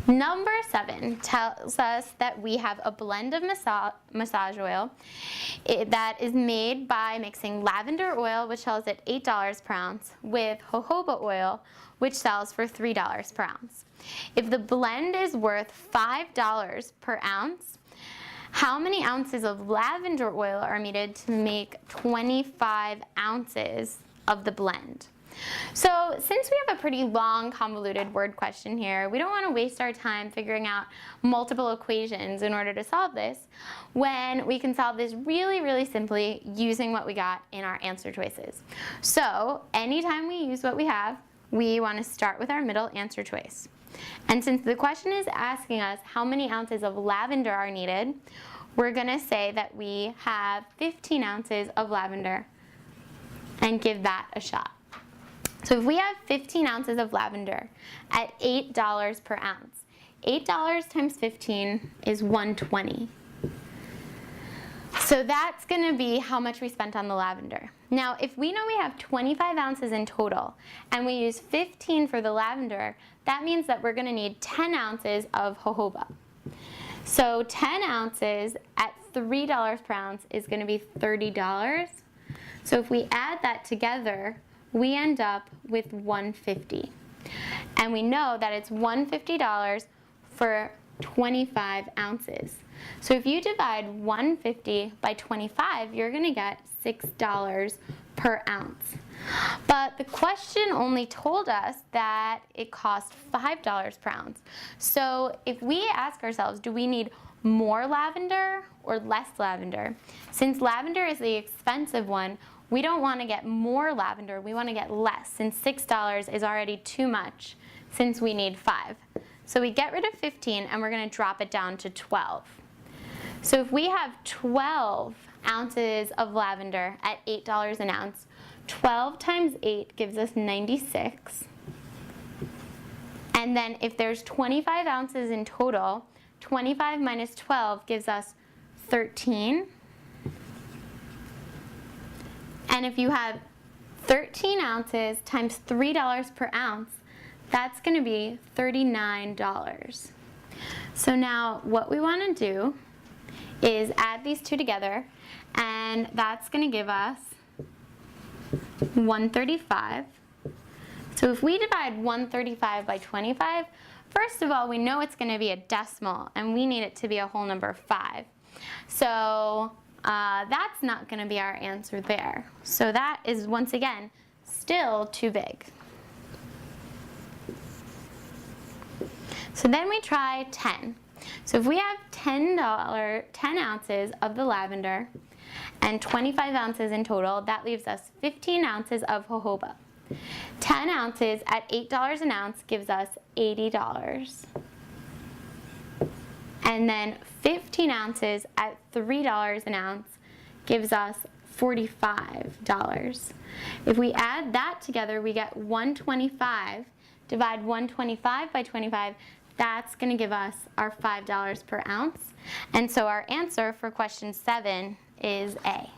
Number 7 tells us that we have a blend of massage oil that is made by mixing lavender oil, which sells at $8 per ounce, with jojoba oil, which sells for $3 per ounce. If the blend is worth $5 per ounce, how many ounces of lavender oil are needed to make 25 ounces of the blend? So since we have a pretty long, convoluted word question here, we don't want to waste our time figuring out multiple equations in order to solve this, when we can solve this really, really simply using what we got in our answer choices. So anytime we use what we have, we want to start with our middle answer choice. And since the question is asking us how many ounces of lavender are needed, we're going to say that we have 15 ounces of lavender and give that a shot. So if we have 15 ounces of lavender at $8 per ounce, $8 times 15 is $120. So that's going to be how much we spent on the lavender. Now, if we know we have 25 ounces in total and we use 15 for the lavender, that means that we're going to need 10 ounces of jojoba. So 10 ounces at $3 per ounce is going to be $30. So if we add that together, we end up with $150. And we know that it's $150 for 25 ounces. So if you divide 150 by 25, you're going to get $6 per ounce. But the question only told us that it cost $5 per ounce. So if we ask ourselves, do we need more lavender or less lavender? Since lavender is the expensive one, we don't want to get more lavender, we want to get less, since $6 is already too much, since we need 5. So we get rid of 15 and we're going to drop it down to 12. So if we have 12 ounces of lavender at $8 an ounce, 12 times 8 gives us 96. And then if there's 25 ounces in total, 25 minus 12 gives us 13. And if you have 13 ounces times $3 per ounce, that's going to be $39. So now what we want to do is add these two together, and that's going to give us 135. So if we divide 135 by 25, first of all, we know it's going to be a decimal, and we need it to be a whole number 5. So that's not going to be our answer there. So that is, once again, still too big. So then we try 10. So if we have 10 ounces of the lavender and 25 ounces in total, that leaves us 15 ounces of jojoba. 10 ounces at $8 an ounce gives us $80. And then 15 ounces at $3 an ounce gives us $45. If we add that together, we get 125. Divide 125 by 25, that's going to give us our $5 per ounce. And so our answer for question 7 is A.